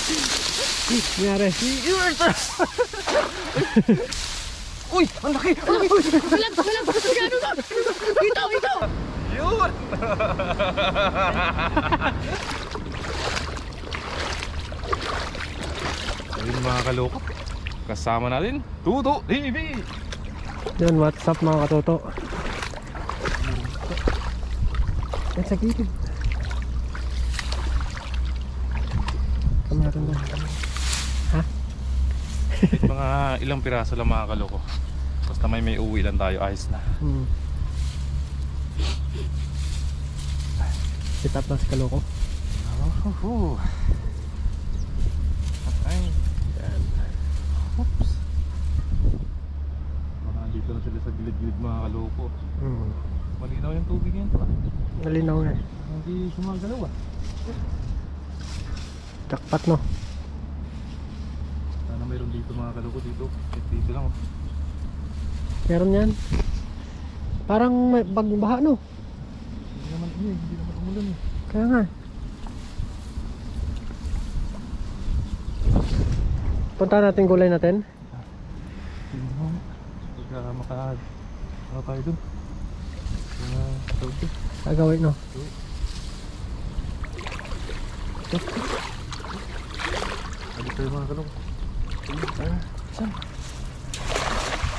Nangyari. Uy! Ang laki! Ang laki! Walang ano to? Ito! Yun! Ayun mga kaloko, kasama natin Tuto TV. Yan, what's up mga katoto? Yan sa gilid. Kamarin na. Ha? Mga ilang piraso lang mga kaloko. Basta may uwi lang tayo, ayos na. Sit up lang si Kaloko. Ay. Yan. Oops. Mga dito na sila sa gilid-gilid mga kaloko. Malinaw yung tubig yan pa. Nalinaw nga eh. Hindi sumagalaw ah. Jackpot no. Sana mayroon dito mga kaloko dito. Dito lang oh. Meron yan. Parang may bagbaha no. Hindi naman umulan eh. Kaya nga. Punta natin gulay natin. Pagka ano tayo dun. Tawag dun. Gagawin no. Ano tayo mga kalong? Saan?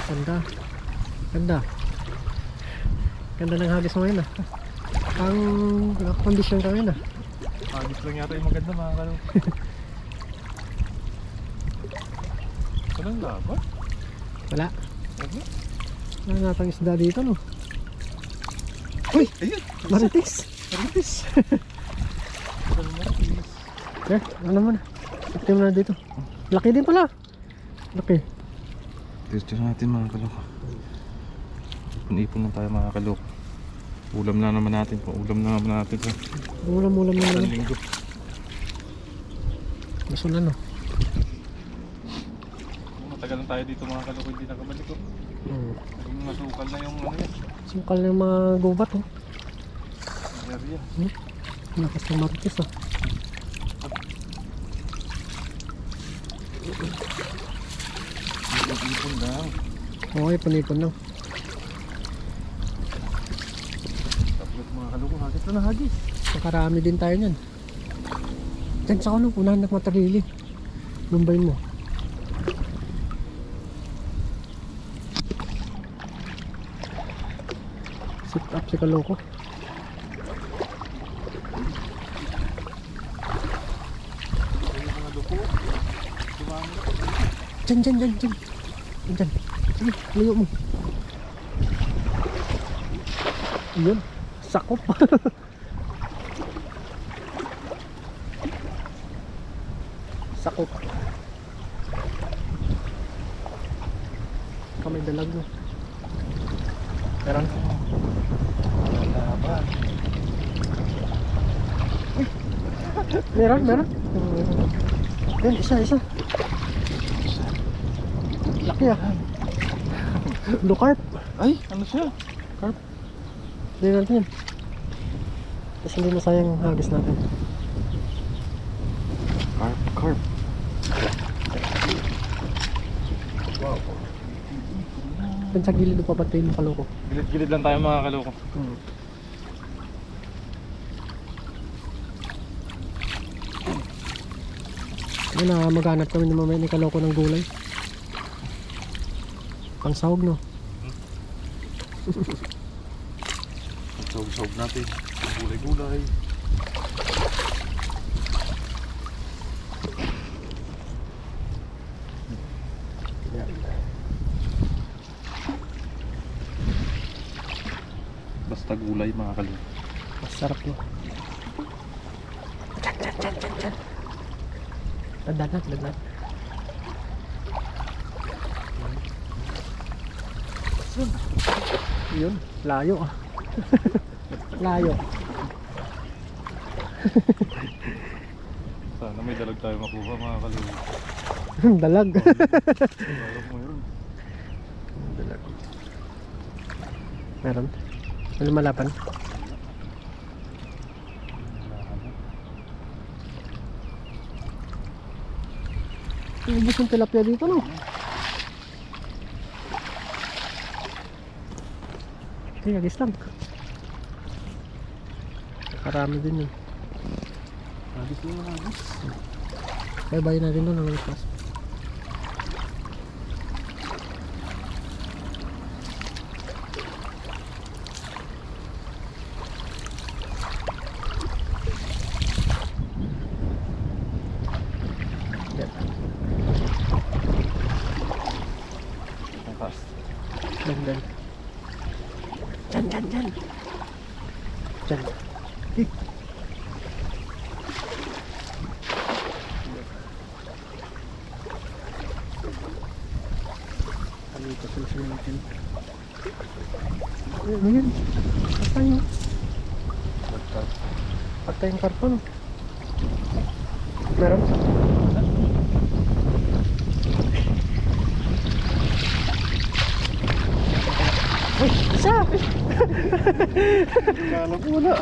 Ganda. Ganda. Ganda ng hagis mo yun ah. Ang kondisyon ka ngayon ah. Agis lang yata yung maganda mga kalong. Walang laban? Wala. Okay. Wala natang isda dito no. Uy! Ayun! Maritis! Maritis! Maritis! Eh, ano mo na? Ito mo na dito. Laki din pala. Laki. Tira natin mga kaloko. Ipon-ipon lang tayo mga kaloko. Ulam na naman natin. Ulam na naman natin. Ulam-ulam na Isang naman. linggo. Gusto na no. Matagal lang tayo dito mga kaloko. Hindi nakabalik ko. Yung masukal na yung ano yan. Sungkal ng mga gubat oh. Area. Lakas ng maritis oh. Ipon lang. Okay, panipon lang. Tapos mga kaloko. Hagis na hagis. Makarami din tayo nyan. Diyan sa ano, unahan na matarili. Lumbay mo. Sit up si Kaloko. Yung mga luko. Dumami na. Diyan. Diyan. Sige, layo mo. Yun, sakop. Sakop. Kamay dalag mo. Meron. Laban. Meron. Yan, isa. Laki ah. Lucarp. Ay, ano siya? Carp. Hindi natin yan. Kasi hindi masayang hagis natin. Carp. Wow. Yan sa gilid pa ba't yung Kaloko? Gilid-gilid lang tayo mga kaloko. Yan na, maghanap kami ng mamaya ni Kaloko ng gulay. Pang sahog no? Sahog natin. Gulay-gulay. Yan. Basta gulay mga kaloko. Masarap no? Diyan. Dandan. Yun, layo ah. Layo. Sana may dalag tayo makuha mga kaloko. Dalag. Dalag mo yun. Dalag. Meron. Lumalapan. Ubus yung tilapia dito, no? Okay, agis lang. Karami din yun. Agis lang na agis. Bye-bye na rin doon ang lipas. Angkas. Dyan. Dyan. Eh. Kami ito sila natin. Ayun. Patay yun. Patay yung karton. Meron? Uy, isa! Kala ko wala.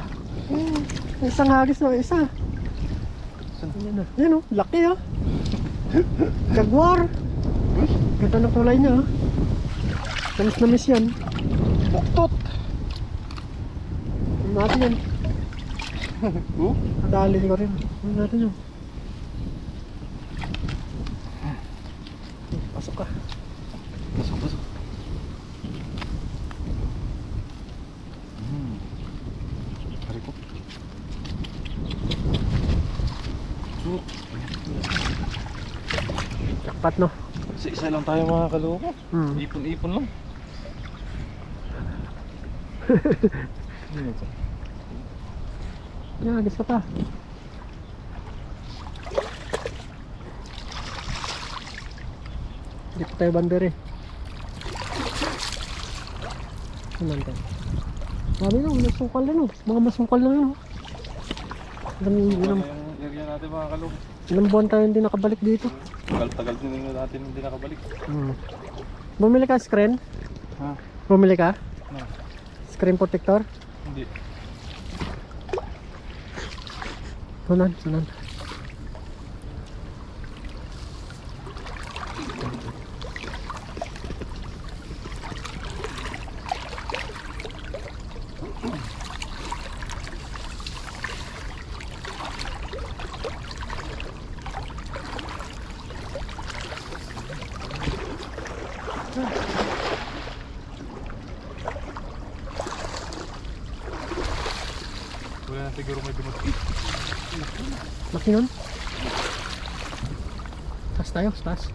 Isang hagis na isa. Yan na. Yan o, laki ah. Jaguar. Ganda ng kulay niya ah. Tamis na miss yan. Buktot. Ano natin yan? Nadali ko rin. Ano natin yun? Pasok ka. Pasok. Hari ko. Jackpot no? Isa lang tayo mga kaloko. Hmm. Ipon-ipon lang. Ano ito? Yan, agis ka pa. Hindi pa tayo bandere. Ano natin? Sabi na, masungkal na no. Mga masungkal na yun. Ano yung area natin mga kaloko? Ilang buwan tayo hindi nakabalik dito. Tagal din natin hindi nakabalik. Bumili ka screen? Ha? Bumili ka? No. Screen protector? Hindi. Sunan. Wala na siguro may dumot. Laki nun. Taas tayo, taas.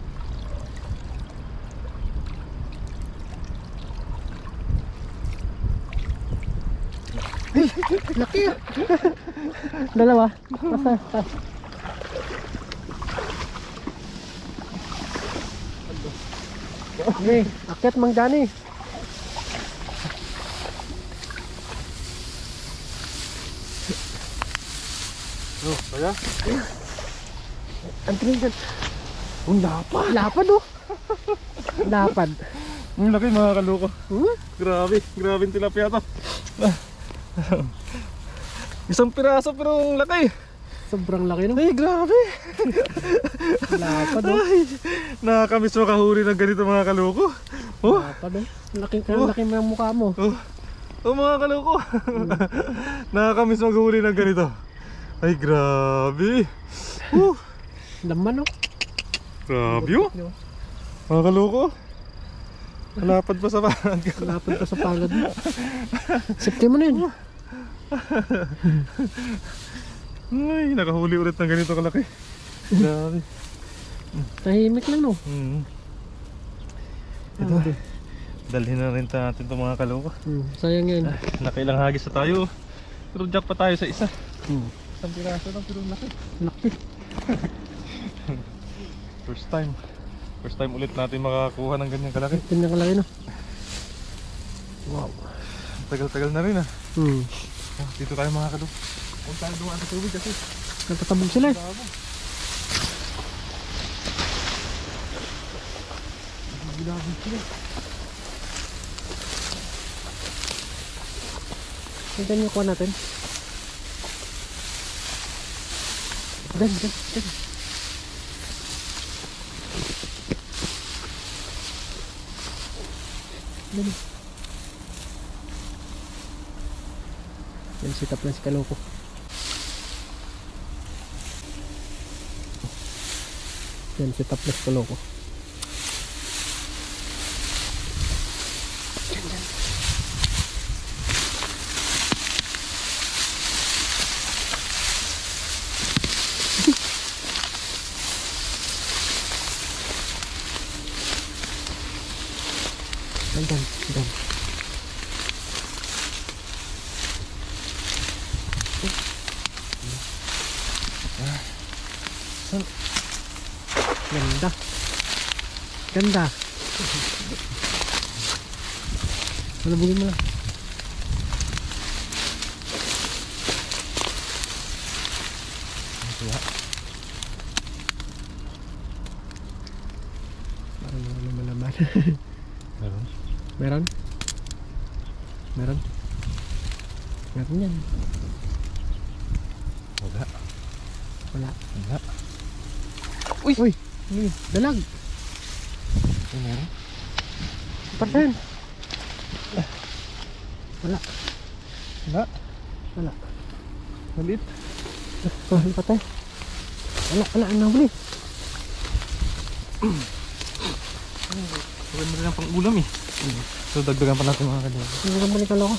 Laki ah. Dalawa. Taas. Okay, akyat Mang Dani. Oh, kaya? Ang trinket. Lapad. Lapad oh. Lapad. Ang laki mga kaloko. Hmm? Grabe yung tilapia to. Isang piraso pero ang laki. Sobrang laki no. Ay, grabe. Lapad oh. Ay, nakakamiss makahuli ng ganito mga kaloko. Oh, Lapad oh. Laki ng mukha mo. oh mga kaloko. Nakakamiss maghuli ng ganito. Ay, grabe. Laman oh. Grabe oh. Mga kaloko. Lapad pa sa pangad. Lapad pa sa palad mo. Safety mo na yun. Ay, nakahuli ulit ng ganito kalaki. Grabe. Tahimik lang no. Ito, dalhin na rin natin itong mga kaloko. Sayang yan. Nakailang hagis na tayo. Pero jack pa tayo sa isa. Isang piraso lang pero laki. Laki. First time ulit natin makakuha ng ganyang kalaki. Ganyan kalaki no. Wow. Tagal-tagal na rin ah. Dito tayo mga kaloko. Huwag tayo dumaan sa tubig kasi Natatabog sila eh. ginagin sila. Ganyan yung kuha natin. Dan. Dali. Yan, sit up na si Kaloko. Yan, sit up na si Kaloko. Dandan, dandan. Ganda. Ganda. Malabugin mo lang. Parang wala naman naman. Meron? Meron? Meron? Meron yan. Wala. Wala. Wala. Uy! Uy! Dalag! Ay, meron? Pardan! Wala. Wala. Wala. Malit. Oh, patay. Wala, wala. Ang nahuli. Maganda rin ang pang-ulam eh. So dagdagan pa natin mga kaloko. Hindi naman ni Kaloko.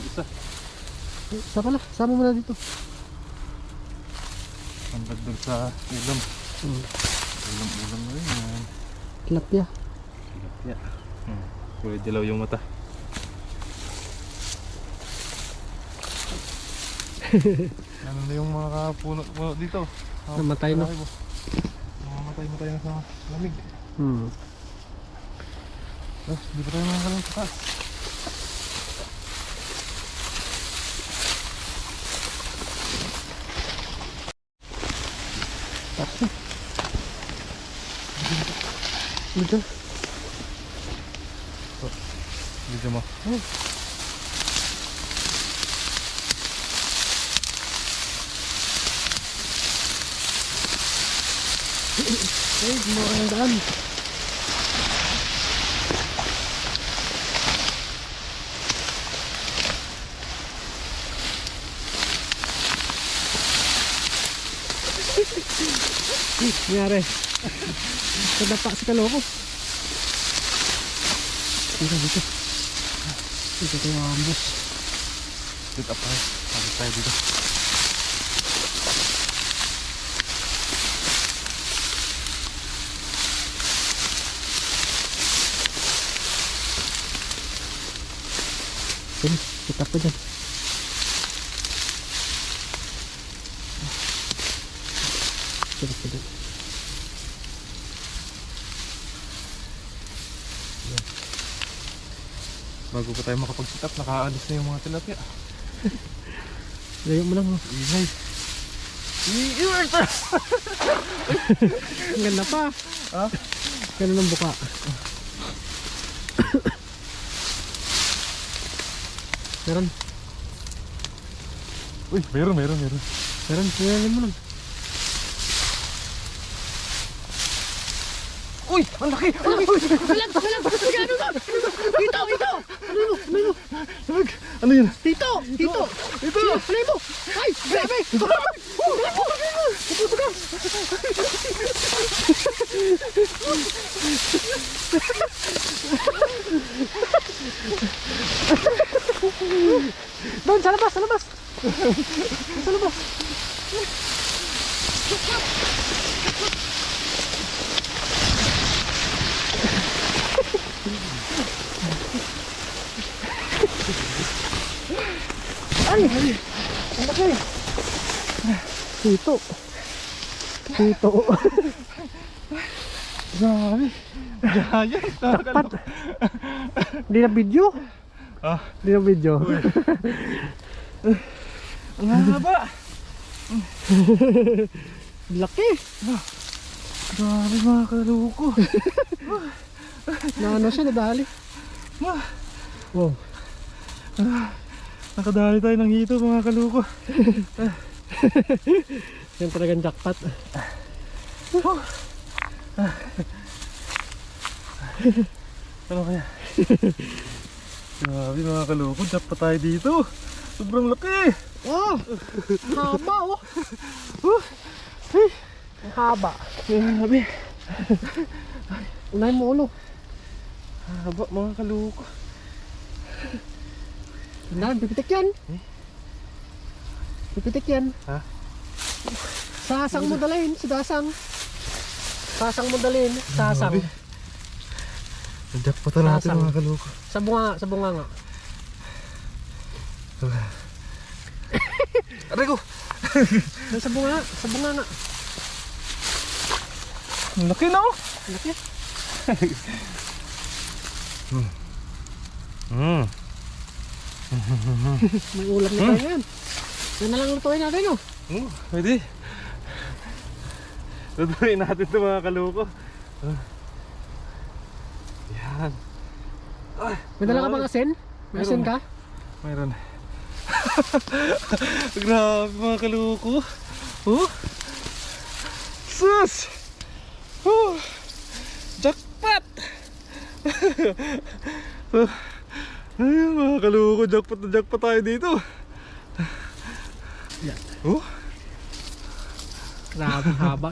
Isa. Isa pala. Sama mo na dito. Ang dagdag sa ulam. Ulam na rin yan. Tilapia. Tilapia. Pwede dilaw yung mata. Ano na yung mga puno dito? Namatay na. Mamatay na sa lamig. Di pa tayo makakalang sa taas. Tapos na. Dito. Video mo. Ay, mura ng daan. Nangyari. Nadapa si Kaloko. Dito, dito. Dito tayo ambos. Sit up tayo. Sabit tayo dito. Sini, kita pa dyan. Sini, sini. Bago pa tayo makapag-sit up, nakaalis na yung mga tilapia. Layo mo lang. Oh. Ingay. Ang ganda pa. Ha? Ganda ng buka. Meron. Uy, meron. Meron. Meron mo lang. Uy, ang laki! Walang! Ano ba? Dito! Ano yun? Dito! Alay mo! Ay! Grabe! Doon, sa labas! Sa labas! Ay! Ang laki! Dito! Grabe! Giant! Takpat! Hindi na video? Ah, Hindi na video. ang haba! Laki! Grabe mga kaloko! Na ano siya, nadali. Wow. Nakadali tayo ng hito mga kaloko. Yan talagang jackpot. Ano kaya? Grabe mga kaloko, jackpot tayo dito. Sobrang laki. Oh! Haba oh! Ang haba. Grabe. Unahin mo ulo. Haba mga kaloko. Tandaan, pipitik yan. Pipitik yan. Ha? Sasang mo dalhin, si Dasang. Sasang mo dalhin, sasang. Jackpot natin Sasang. mga kaloko. Sa bunga nga. Aray ko! Sa bunga nga. Ang laki na oh! Laki. May ulam na tayo yan. Yan na lang lutuin natin oh. Pwede. Lutuin natin ito mga kaloko. Yan. May dala ka bang asin? May asin ka? Mayroon. Grabe mga kaloko. Oh. Sus! Oh. Jackpot! Ayun mga kaloko, jackpot na jackpot tayo dito. Yan. Oh. Grabe, haba.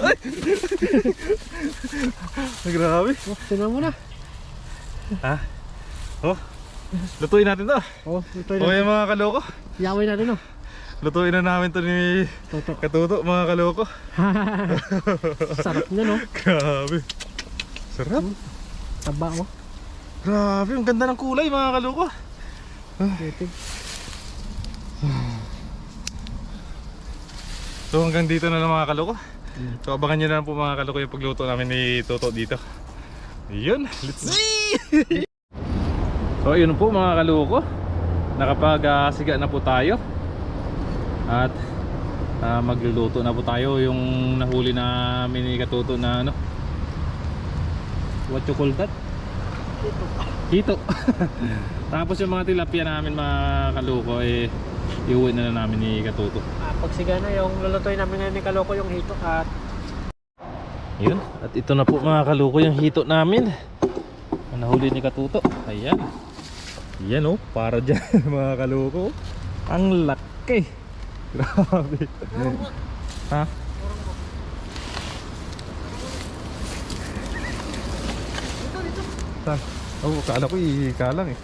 Grabe. Oh, tinan mo na. Ha? Oh. Lutuin natin to. Oh, lutuin Okay natin. mga kaloko. Yawin natin oh. Lutuin na namin to ni Toto. Katuto mga kaloko. Sarap niya no. Grabe. Sarap. Taba oh. Grabe, ang ganda ng kulay mga kaloko. Titig. So hanggang dito na lang mga kaloko. So abangan nyo na lang po mga kaloko yung pagluto namin ni Toto dito. Yun, let's see! So ayun po mga kaloko, nakapag-siga na po tayo. At magluluto na po tayo yung nahuli namin ni Katuto na ano, what you call that? Hito. Tapos yung mga tilapia namin mga kaloko iuwi na namin ni Katuto. Pagsiga na yung lulutuin namin ngayon ni Kaloko yung hito at Yun, at ito na po mga kaloko yung hito namin ang nahuli ni Katuto. Ayan. Yan oh, para dyan mga kaloko. Ang laki. Grabe. Ha? Saan? Oh, kala ko ikalang eh.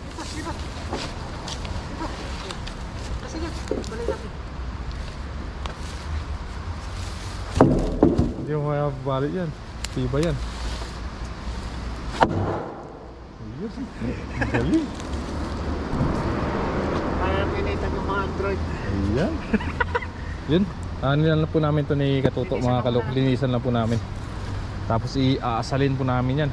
Hindi mo kaya balik yan. Tiba yan. Ayun. Galing. kaya pinitan yung mga Android. Ayan. Yun. Ano lang po namin to ni Katuto mga kalok. Linisan lang po namin. Tapos iaasalin po namin yan.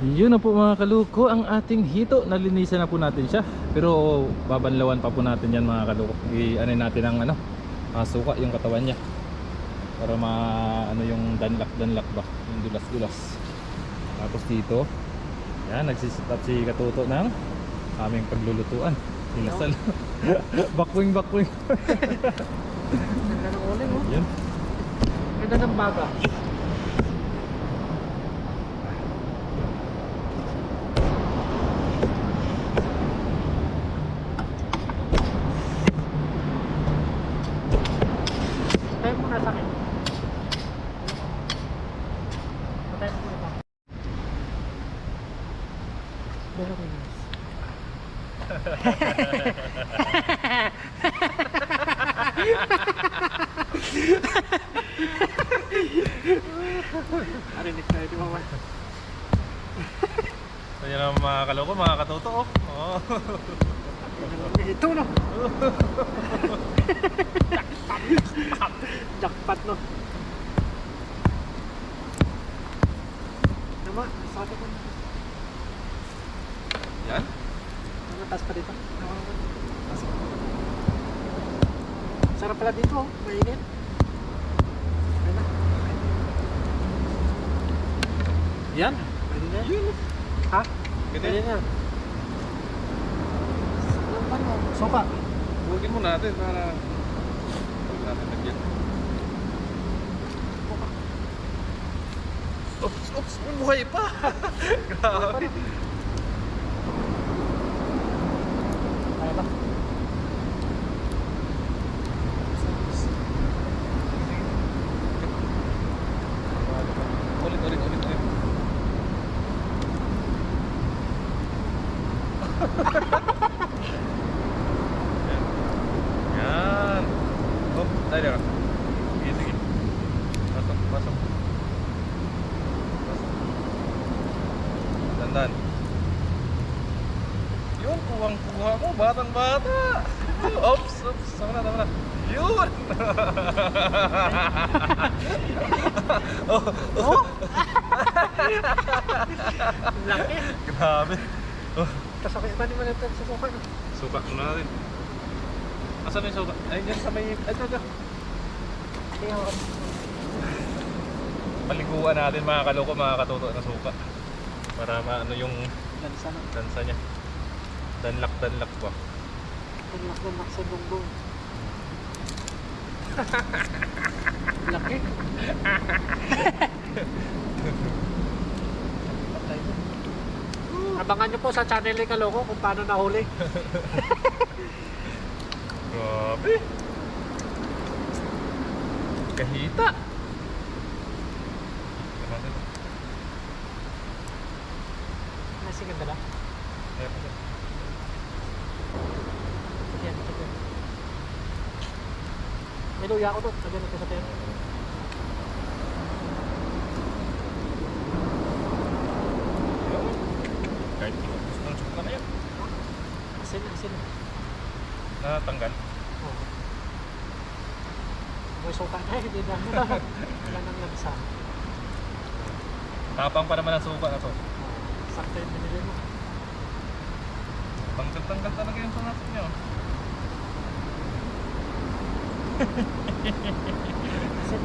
Yun na po mga kaluko ang ating hito. Nalinisan na po natin siya. Pero babanlawan pa po natin yan mga kaluko. I-ano natin ang ano, suka yung katawan niya. Para ano yung danlak ba, yung dulas. Tapos dito, yan, nagsisit up si Katuto ng aming paglulutuan. Inasal. bakwing. Ganda ng uling oh. Yan. Ganda ng baga. Tayo muna sa akin. Patay mo muna pa. Dala ko yun. Arinig tayo di mama. So yan ang mga kaloko, mga Katuto oh. Oh. Ito no. Jackpot no. Nama, sakit ko. Yan. Taas pa dito. Sarap pala dito oh, mainit. Ayun na. Yan. Pwede na. Ha? Pwede. Pwede na. Suka. Huwagin mo natin para natin lagyan. Oops, oops, buhay pa! Grabe! Kaya ba? Ulit, ulit, ulit, ulit. Yan. Yan. Oh, tayo ka. Sige, sige. Pasok, pasok. Pasok. Dandan. Yun, kuwang-kuha mo. Batang-bata. Oops, oops. Tama na, tama na. Yun! Oh! Laki. Grabe. Oh, Kasakay ba naman ito sa suka? suka muna natin. Asan yung suka? Ay, dyan sa may... Ay, ito. Kaya ako. Paliguan natin mga kaloko, mga katuto na suka. Para maano yung Lansa na. dansa niya. Danlak pa. Lanlak sa bungbong. Laki. Abangan nyo po sa channel ni Kaloko kung paano nahuli. Grabe. Kahita. Nasi ganda ba? Yan, sige. May luya ako doon. Lagyan ito sa tayo. Kahit gusto ng suka na yan. Asin. Natanggal. Oh. May suka na hindi na. Wala nang lansa. Tapang pa naman ang suka na to. Sakto yung binili mo. Tanggal talaga yung pangasin niya. Asin.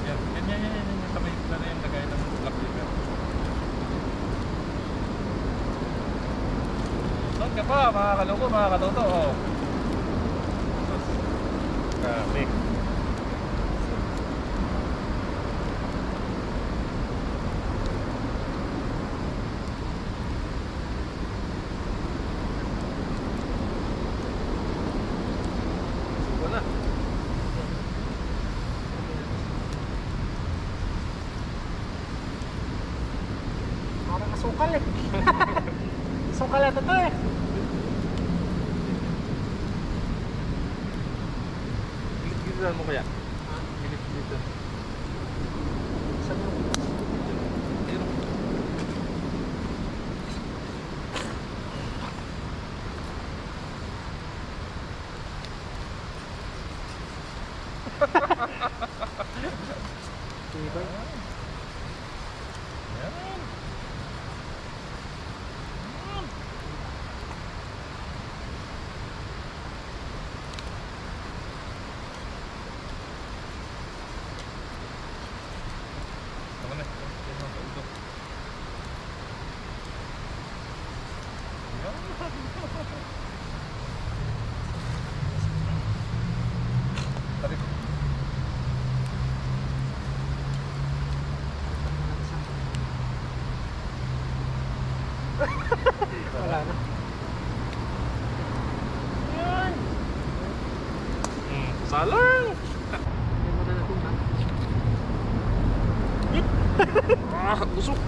Yan. Sabay na yung lagay ng black pepper. Saan ka pa mga kaloko, mga katoto? Oh. Grabe. Wala. Parang asukal eh. Asukal ito to eh. Gilitan mo kaya? Gilitan. Saan yung... Diba? Yan. Tama na. Yan ang paulo. Yan. Tarik. Wala na. Yan! Salang! Yan mo na natin ba? Busok!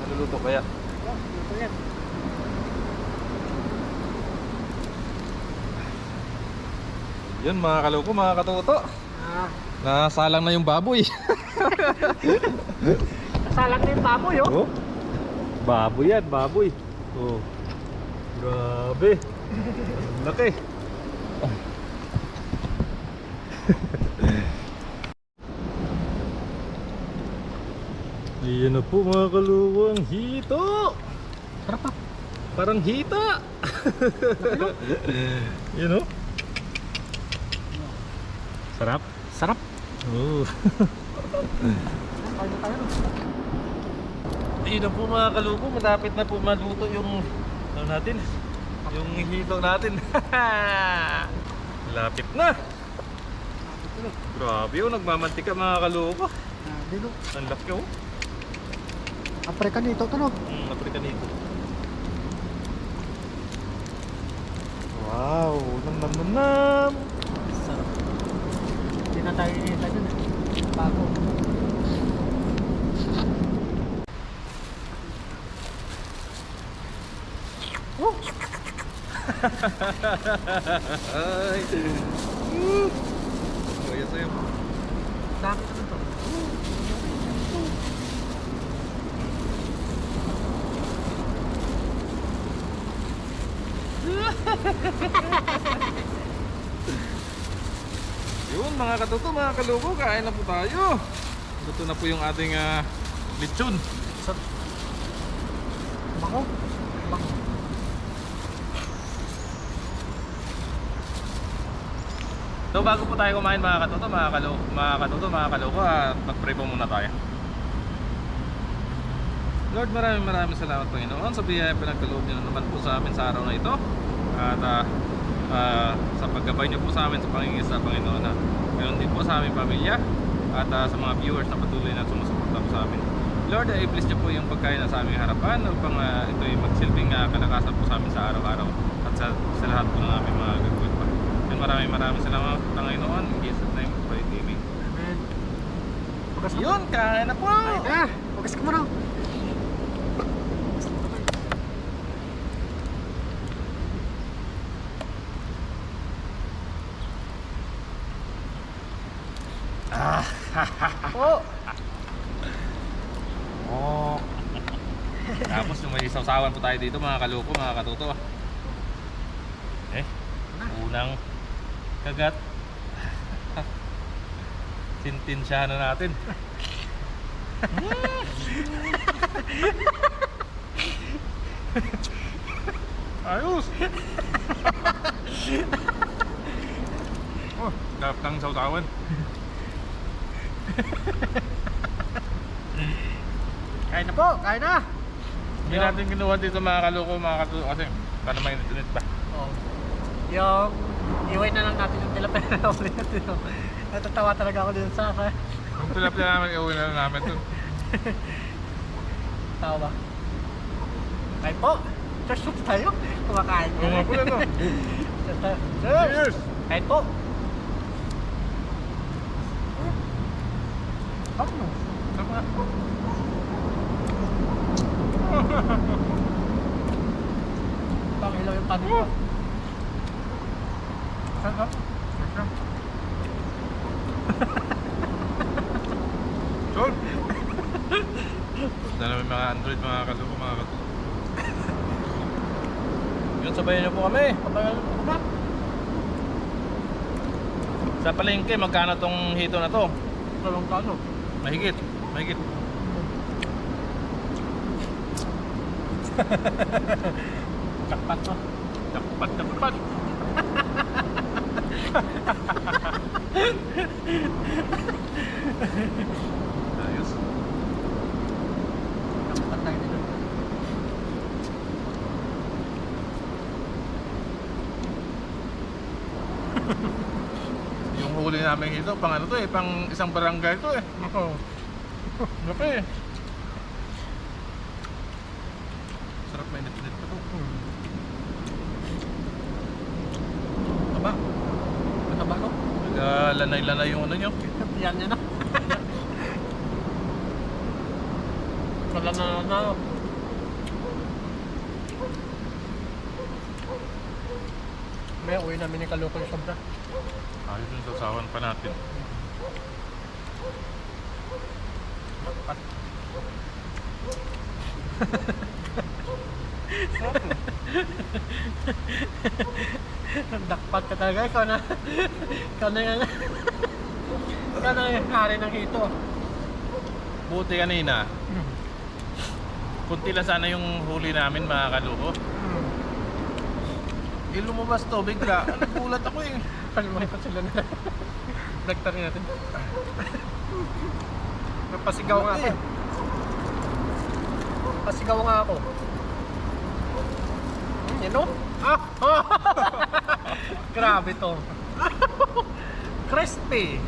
Naluluto kaya? Ito yan. Yun mga kaloko, mga katuto. Nasalang na yung baboy. Nasalang na yung baboy oh. Oh? Baboy yan, baboy. Oh. Grabe. Laki. Iyan na po mga kaluwang hito. Sarap pa. Parang hita. Yun o. Sarap. Sarap. Oh. Kain na tayo. Ayun na po mga kaluko, malapit na po maluto yung ano natin, yung hito natin. Lapit na. Grabe oh, nagmamantika mga kaluko. Dino. Ang laki oh. Apreka nito ito no. Naprika dito. Wow, nam. Sarap. Hindi na tayo inita dyan. Bago. Ay. Kaya sa'yo. Dami naman to. Yun mga katuto, mga kaluko, kain na po tayo. Luto na po yung ating lechon. Sarap. Bako. Bako. So bago po tayo kumain mga katuto, mga kaluko, mag-pray po muna tayo. Lord, maraming salamat Panginoon sa biyaya pinagkaloob niyo naman po sa amin sa araw na ito. At sa paggabay niyo po sa amin sa pangingisa Panginoon, ngayon din po sa aming pamilya at sa mga viewers na patuloy na sumusuporta po sa amin. Lord, i-bless niyo po yung pagkain na sa aming harapan upang ito ay magsilbing kalakasan po sa amin sa araw-araw at sa lahat po ng aming mga gagawin pa. And maraming salamat Panginoon. In Jesus' name, pray. Amen. Amen. Yun, kain na po! Hugas ka muna. Oh. Oh. Tapos yung may sausawan po tayo dito mga kaluko, mga katuto. Unang kagat. Sintinsyahan na natin. Ayos. Oh, dapat ng sausawan. Kain na po. Kain na. Hindi natin kinuha dito mga kaluko, mga katuto kasi para mainit-init pa. Oh. Yung iway na lang natin yung tilapia na ulit natin. Natatawa talaga ako dun sa Yung tilapia namin, iuwi na lang namin ito. tawa. Kain po. Cheers tayo. Kumakain. Oo nga po na ito. Cheers. Kain po. Ano? Sarap nga. Pakilaw yung panin ko. Sarap. Sarap. Sol! Na namin mga Android, mga kaluko, mga katuto. Yun, sabayan niyo po kami. Papagal ko ba? Sa palengke, magkano tong hito na to? Talong kano? Mahigit. Jakpat mo. Dapat. Ayos. Jakpat tayo dito. Yung huli namin ito, pang ano to pang isang barangay to Laki. Sarap, mainit-init pa to. Aba. Mataba ko. Lanay-lanay yung ano nyo. Yan na. Wala na. May uwi namin ni Kaloko yung sobra. Ayos yung sasawan pa natin. Jakpat. Dakpat ka talaga. Ikaw na yung hari ng hito. Buti kanina. Kunti lang sana yung huli namin mga kaloko. Lumabas to bigla. Nagulat ako eh. Palimutan sila na. Nagtari natin. Napasigaw nga ako. Napasigaw nga ako. Yan o? Ah! Grabe to. Crispy.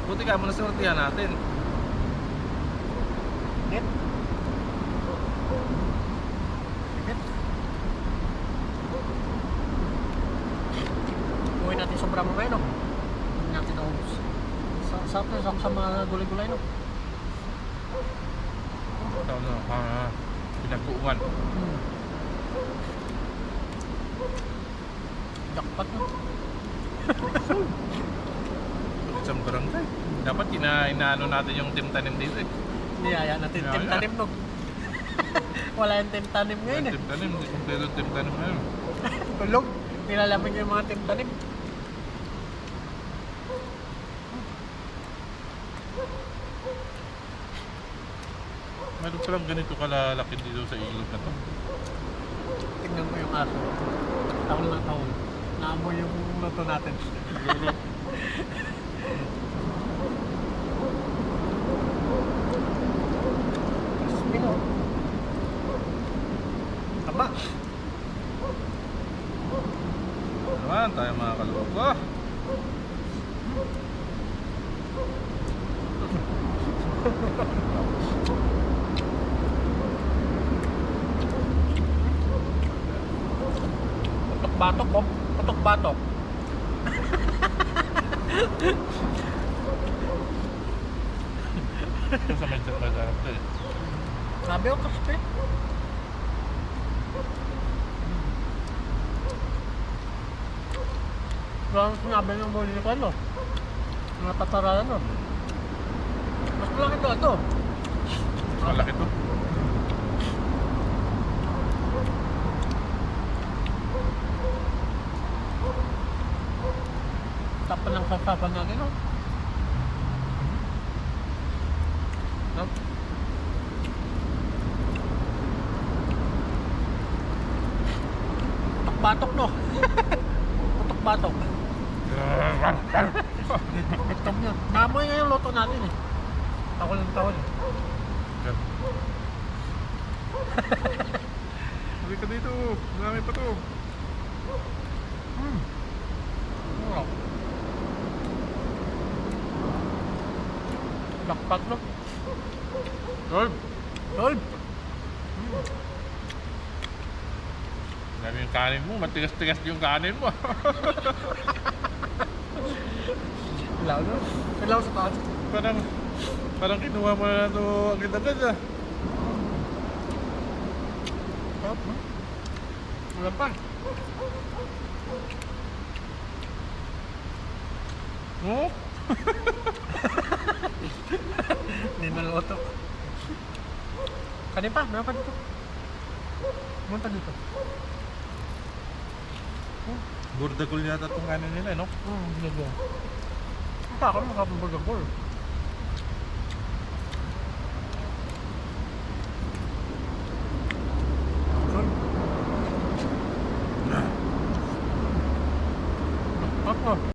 Buti ka mo na sortihan natin. Net. Net. Gawin natin sobrang mga no? Hindi natin naubos. Sarap na sa mga gulay-gulay no? Ito no, pinagbuungan. Jackpot no? Isang barangay. Dapat inaano natin yung tim tanim dito eh. Niyaya natin Niyaya. tim tanim no? Wala yung tim tanim ngayon eh. Tim tanim, hindi kompleto tim tanim ngayon. Tulog. Nilalamig yung mga tim tanim. Meron palang ganito kalalaki dito sa ilog na to. Tingnan mo yung aso. Taon na taon. Naamoy yung luto natin. Spino. Taba. Naman tayo mga kaloko. Putok-batok oh. Putok-batok. Ito sa medyo masarap to eh. Sabi ko kasi. Parang sinabi ng muli ko ano. Mga tataralan no. Mas malaki to ito. Malaki to. Tapan ng sasapan natin no. No? Putok-batok no. Putok-batok. Itom yun. Namoy nga yung loto natin eh. Takol ng tawal eh. Sabi ka dito, marami pa to. Wow. Lakpat no. Solve! Solve. Sabi yung kanin mo, matigas-tigas yung kanin mo. Ilaw no. Ilaw sa taas. Parang kinuha mo na ito agad-agad ah. Sarap no. Wala pa. Oh? Hindi na loto. Kanin pa, meron pa dito. Meron pa dito. Burdagol yata itong kanin nila, no? Hindi ba? Ang ako makapagagol.